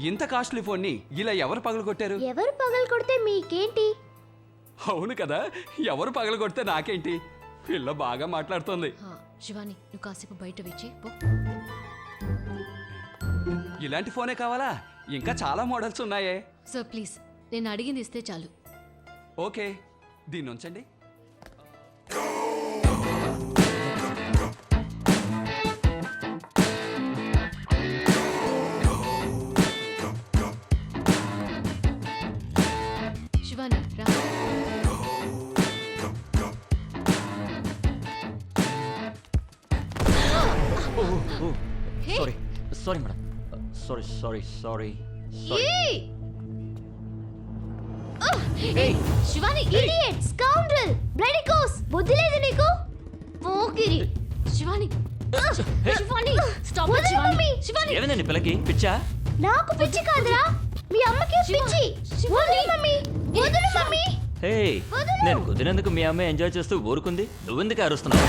ఇంత కాస్ట్లీ ఫోన్ని ఇలా ఎవరు పగలగొట్టారు? ఎవరు పగలగొడితే మీకేంటి? అవును కదా, ఎవరు పగలగొడితే నాకేంటి? పిల్ల బాగా మాట్లాడుతోంది. శివాని, నువ్వు కాసేపు బయట వెచ్చి పో. ఇలాంటి ఫోనే కావాలా? ఇంకా చాలా మోడల్స్ ఉన్నాయే. సార్ ప్లీజ్, నేను అడిగింది ఇస్తే చాలు. ఓకే, దీన్ని ఉంచండి. శివాని రా. Sorry madam, sorry. Shivani idiot, scoundrel, bloody కోస్, బుద్ధి లేదు నీకు? పోకిరి. Shivani, Shivani stop it. శివాని, శివాని ఏమైందండి పిల్లకి? పిచ్చా? నాకు పిచ్చి కాదురా, మీ అమ్మకి పిచ్చి. వదిలు మమ్మీ, వదిలు మమ్మీ. హే, నేను కుదిరేందుకు మీ అమ్మాయి ఎంజాయ్ చేస్తూ ఊరుకుంది, నువ్వెందుకు అరుస్తున్నావు?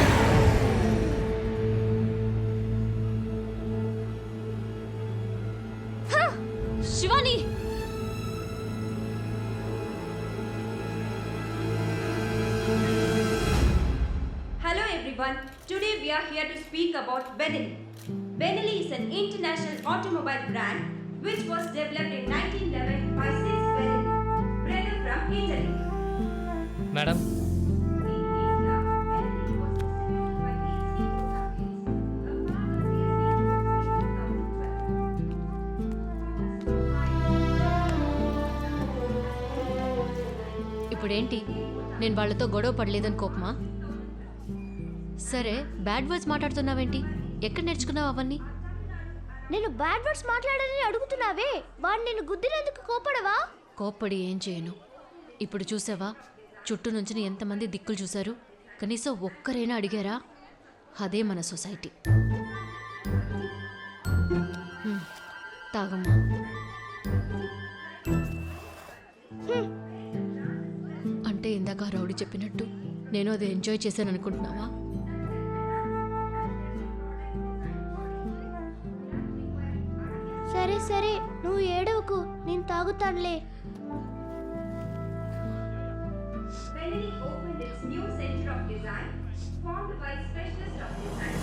Shivani. Hello everyone. Today we are here to speak about Benelli. Benelli is an international automobile brand which was developed in 1911 by Sis Benelli, brother from Italy. Madam. In India, Benelli was distributed by these Eco companies. The father is ఇప్పుడేంటి, నేను వాళ్ళతో గొడవ పడలేదని కోపమా? సరే, bad words మాట్లాడుతున్నావేంటి? ఎక్కడ నేర్చుకున్నావు అవన్నీ? నేను బ్యాడ్ వర్డ్స్ మాట్లాడాలని అడుగుతున్నావే, వాడు నిన్ను గుద్దినందుకు కోపడవా? కోప్పడి ఏం చేయను. ఇప్పుడు చూసావా, చుట్టూ నుంచి ఎంతమంది దిక్కులు చూశారు? కనీసం ఒక్కరైనా అడిగారా? అదే మన సొసైటీ. తాగమ్మా. అంటే ఇందాక రౌడీ చెప్పినట్టు నేను అది ఎంజాయ్ చేశాను అనుకుంటున్నావా? సరే సరే, నువ్వు ఏడవకు, నేను తాగుతానులే. Benelli opened its new center of design, formed by specialists of design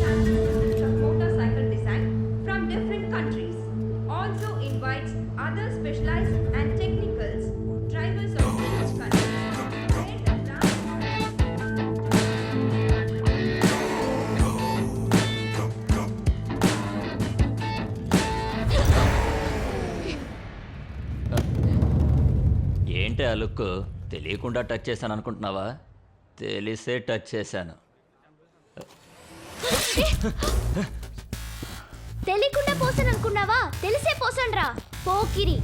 and standards of motorcycle design from different countries. Also invites other specialized and technicals, drivers of each country. Where the brand ఏంటి ఆ look? తెలియకుండా touch చేశాను అనుకుంటున్నావా? తెలిసే touch చేశాను. తెలియకుండా పోసాను అనుకున్నావా? తెలిసే పోసానురా, పోకిరి.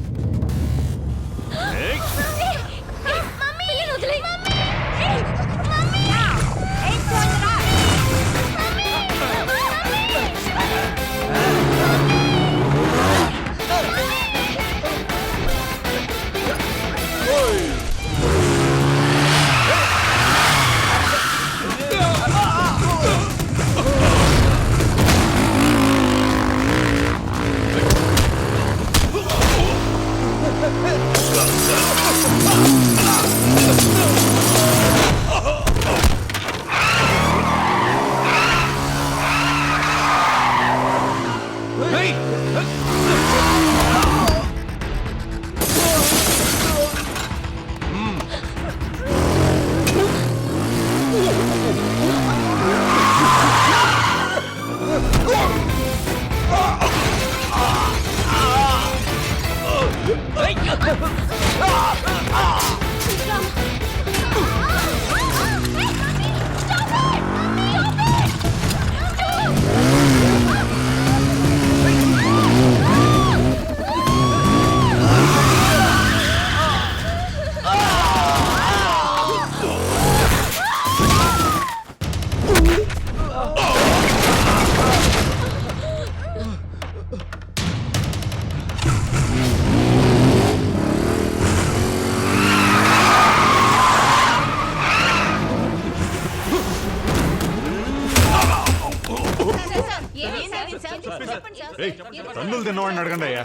తన్నులు తిన్నవాడిని అడగండి అయ్యా.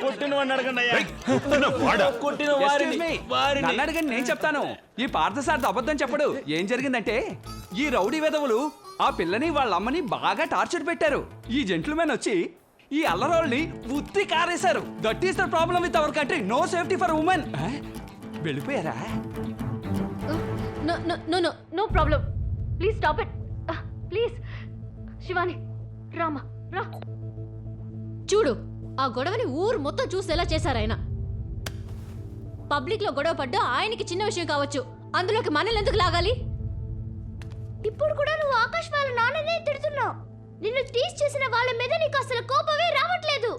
కొట్టిన వాడిని అడగండి అయ్యా. కొట్టిన వాడా? కొట్టిన Excuse me. వారిని నన్ను అడగండి, నేను చెప్తాను. ఈ పార్థసారథి అబద్ధం చెప్పడు. ఏం జరిగిందంటే ఈ రౌడీ వెధవులు ఆ పిల్లని వాళ్ళ అమ్మని బాగా టార్చర్ పెట్టారు. ఈ జెంట్లుమెన్ వచ్చి ఈ అల్లరోల్ని ఉత్తి కారేశారు. That is the problem with our country. No safety for women. వెళ్ళిపోయారా? No problem. Please stop it. Please Shivani Rama రా. చూడు, ఆ గొడవని ఊరు మొత్తం చూసేలా చేశారాయన. పబ్లిక్ లో గొడవ పడ్డా ఆయనకి చిన్న విషయం కావచ్చు, అందులోకి మనల్ని ఎందుకు లాగాలి? ఇప్పుడు కూడా నువ్వు ఆకాష్ వాళ్ళ నాన్ననే తిడుతున్నావు. నిన్ను టీస్ చేసిన వాళ్ళ మీద నీకు అసలు కోపమే రావట్లేదు.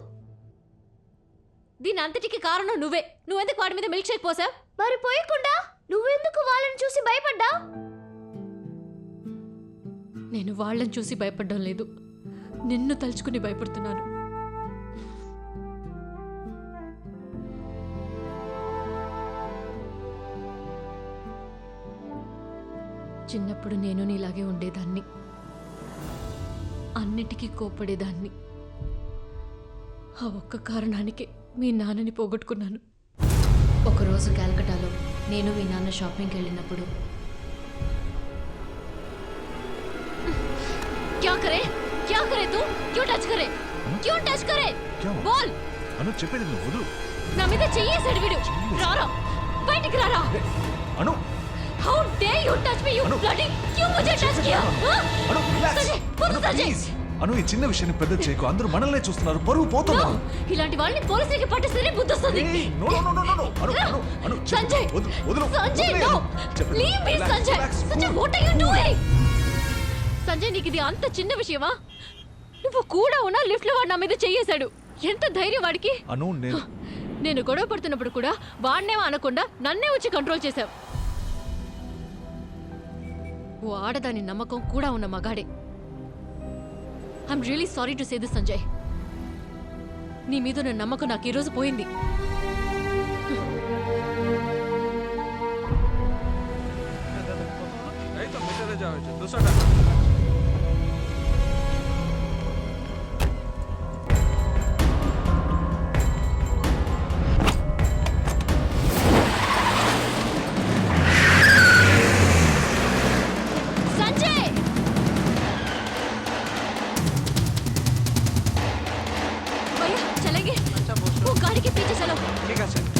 దీని అంతటికి కారణం నువ్వే. నువ్వెందుకు వాడి మీద మిల్క్ షేక్ పోసావు? మరి పోయకుండా నువ్వెందుకు వాళ్ళని చూసి భయపడ్డావు? నేను వాళ్ళని చూసి భయపడడం లేదు, నిన్ను తలుచుకుని భయపడుతున్నాను. చిన్నప్పుడు నేను నీలాగే ఉండేదాన్ని, అన్నిటికీ కోప్పడేదాన్ని. ఆ ఒక్క కారణానికే మీ నాన్నని పోగొట్టుకున్నాను. ఒకరోజు కాల్కటాలో నేను మీ నాన్న షాపింగ్కి వెళ్ళినప్పుడు क्या करे तू? क्यों टच करे? बोल. అను చెప్పేది నువ్వు వదులు. నా మీద చెయ్యేసాడు వీడు. రారా బయటికి రారా. అను How dare you touch me, you bloody! क्यों मुझे टच किया? అను రిలాక్స్. సంజయ్, సంజయ్. అను ఈ చిన్న విషయాన్ని పెద్ద చేయకు. అందరూ మనల్నే చూస్తున్నారు, పరువు పోతుంది. No, ఇలాంటి వాళ్ళని పోలీసులకి పట్టిస్తేనే బుద్ధి వస్తుంది. No no no no no. Anu Sanjay, వదులు. Sanjay, no. Leave me, Sanjay. Sanjay, what are you doing? Sanjay, నీకు ఇది అంత చిన్న విషయమా? నువ్వు కూడా ఉన్నా లిఫ్ట్ లో వాడు నా మీద చెయ్యేశాడు. ఎంత ధైర్యం వాడికి? అను నేను గొడవ పడుతున్నప్పుడు కూడా వాడినేమో అనకుండా నన్నే వచ్చి కంట్రోల్ చేశావు. ఓ ఆడదాని నమ్మకం కూడా ఉన్న మగాడే. I'm really sorry to say this Sanjay. నీ మీద ఉన్న నమ్మకం నాకు ఈరోజు పోయింది. संजय! भैया चलेंगे? वो गाड़ी के पीछे चलो. ठीक है सर.